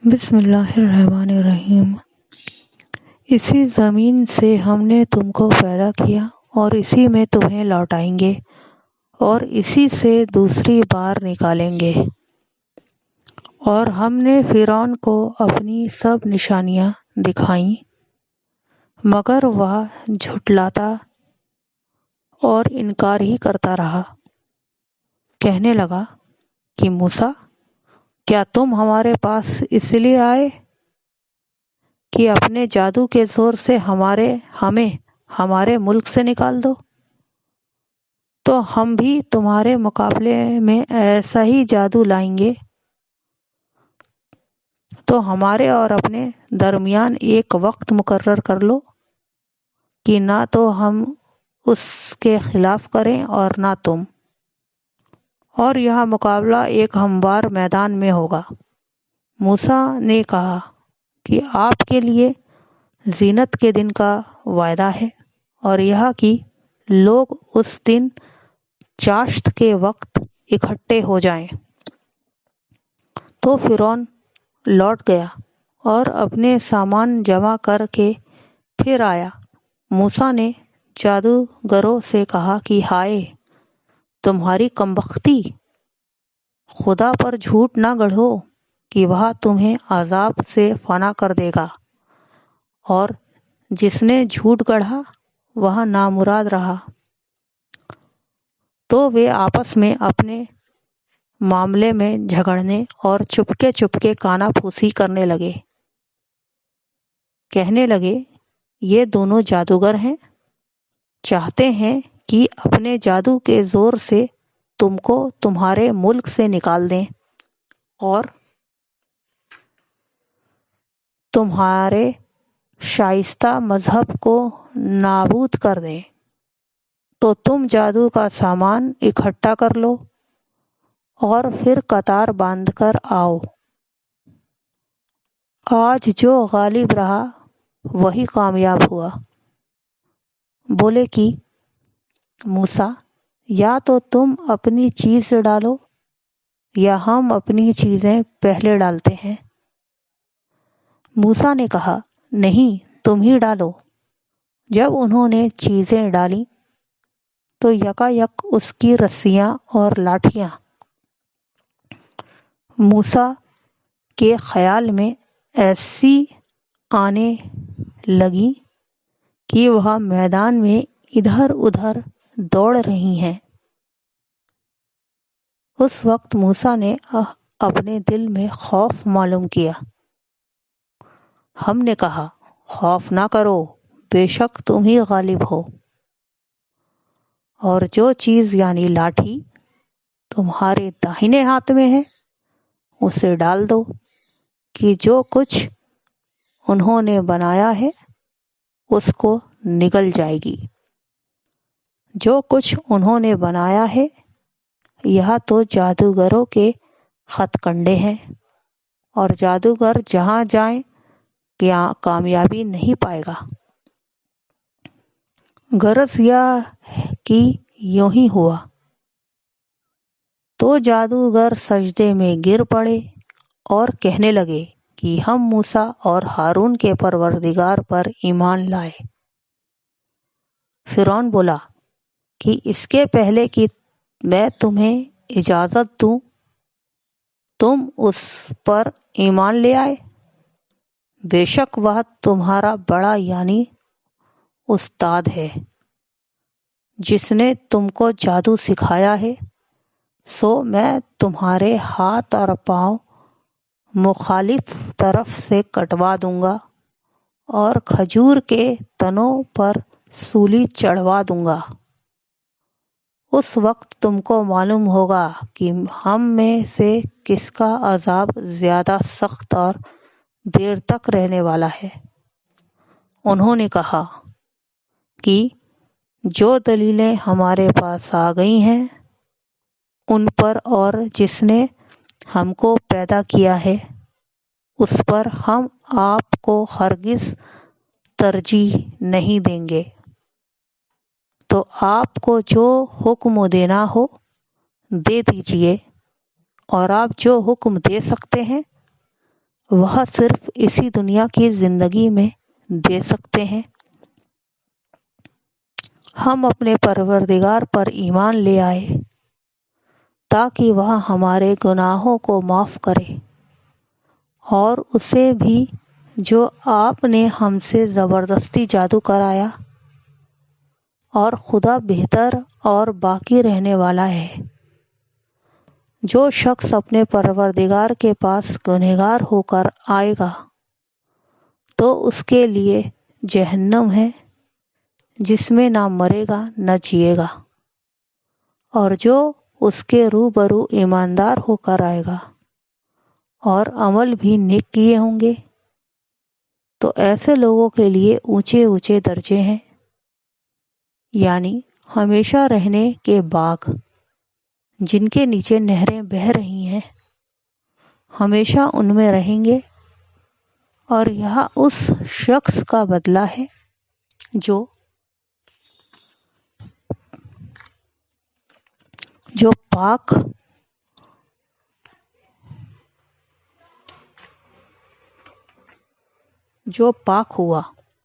بسم اللہ الرحمن الرحیم۔ اسی زمین سے ہم نے تم کو پیدا کیا اور اسی میں تمہیں لوٹائیں گے اور اسی سے دوسری بار نکالیں گے۔ اور ہم نے فرعون کو اپنی سب نشانیاں دکھائیں، مگر وہ جھٹلاتا اور انکار ہی کرتا رہا۔ کہنے لگا کہ موسیٰ، کیا تم ہمارے پاس اس لیے آئے کہ اپنے جادو کے زور سے ہمیں ہمارے ملک سے نکال دو؟ تو ہم بھی تمہارے مقابلے میں ایسا ہی جادو لائیں گے تو ہمارے اور اپنے درمیان ایک وقت مقرر کر لو کہ نہ تو ہم اس کے خلاف کریں اور نہ تم، اور یہاں مقابلہ ایک ہموار میدان میں ہوگا۔ موسیٰ نے کہا کہ آپ کے لیے زینت کے دن کا وعدہ ہے اور یہاں کی لوگ اس دن چاشت کے وقت اکٹھے ہو جائیں۔ تو فرعون لوٹ گیا اور اپنے سامان جمع کر کے پھر آیا۔ موسیٰ نے جادوگروں سے کہا کہ ہائے تمہاری کمبختی! خدا پر جھوٹ نہ گڑھو کہ وہ تمہیں عذاب سے فنا کر دے گا، اور جس نے جھوٹ گڑھا وہ نامراد رہا۔ تو وہ آپس میں اپنے معاملے میں جھگڑنے اور چپکے کانا پھوسی کرنے لگے۔ کہنے لگے یہ دونوں جادوگر ہیں، چاہتے ہیں کہ اپنے جادو کے زور سے تم کو تمہارے ملک سے نکال دیں اور تمہارے شائستہ مذہب کو نابود کر دیں۔ تو تم جادو کا سامان اکٹھا کر لو اور پھر قطار باندھ کر آؤ۔ آج جو غالب رہا وہی کامیاب ہوا۔ بولے کہ موسیٰ، یا تو تم اپنی چیز ڈالو یا ہم اپنی چیزیں پہلے ڈالتے ہیں۔ موسیٰ نے کہا نہیں، تم ہی ڈالو۔ جب انہوں نے چیزیں ڈالیں تو یکایک اس کی رسیاں اور لاٹھیاں موسیٰ کے خیال میں ایسی آنے لگیں کہ وہ میدان میں ادھر ادھر دوڑ رہی ہیں۔ اس وقت موسیٰ نے اپنے دل میں خوف معلوم کیا۔ ہم نے کہا خوف نہ کرو، بے شک تم ہی غالب ہو، اور جو چیز یعنی لاٹھی تمہارے داہنے ہاتھ میں ہے اسے ڈال دو کہ جو کچھ انہوں نے بنایا ہے اس کو نگل جائے گی۔ جو کچھ انہوں نے بنایا ہے یہ تو جادوگروں کے ہتھ کنڈے ہیں، اور جادوگر جہاں جائیں کامیابی نہیں پائے گا۔ غرض یہ کہ یوں ہی ہوا۔ تو جادوگر سجدے میں گر پڑے اور کہنے لگے کہ ہم موسیٰ اور ہارون کے پروردگار پر ایمان لائے۔ فرعون بولا کہ اس کے پہلے کہ میں تمہیں اجازت دوں تم اس پر ایمان لے آئے؟ بے شک وہ تمہارا بڑا یعنی استاد ہے، جس نے تم کو جادو سکھایا ہے۔ سو میں تمہارے ہاتھ اور پاؤں مخالف طرف سے کٹوا دوں گا اور کھجور کے تنوں پر سولی چڑھوا دوں گا۔ اس وقت تم کو معلوم ہوگا کہ ہم میں سے کس کا عذاب زیادہ سخت اور دیر تک رہنے والا ہے۔ انہوں نے کہا کہ جو دلیلیں ہمارے پاس آ گئی ہیں ان پر اور جس نے ہم کو پیدا کیا ہے اس پر ہم آپ کو ہرگز ترجیح نہیں دیں گے۔ تو آپ کو جو حکم دینا ہو دے دیجیے، اور آپ جو حکم دے سکتے ہیں وہ صرف اسی دنیا کی زندگی میں دے سکتے ہیں۔ ہم اپنے پروردگار پر ایمان لے آئے تاکہ وہ ہمارے گناہوں کو معاف کرے، اور اسے بھی جو آپ نے ہم سے زبردستی جادو کرایا، اور خدا بہتر اور باقی رہنے والا ہے۔ جو شخص اپنے پروردگار کے پاس گنہگار ہو کر آئے گا تو اس کے لیے جہنم ہے جس میں نہ مرے گا نہ جیے گا، اور جو اس کے روبرو ایماندار ہو کر آئے گا اور عمل بھی نیک کیے ہوں گے تو ایسے لوگوں کے لیے اونچے اونچے درجے ہیں، یعنی ہمیشہ رہنے کے باغ جن کے نیچے نہریں بہہ رہی ہیں، ہمیشہ ان میں رہیں گے۔ اور یہ اس شخص کا بدلہ ہے جو پاک ہوا۔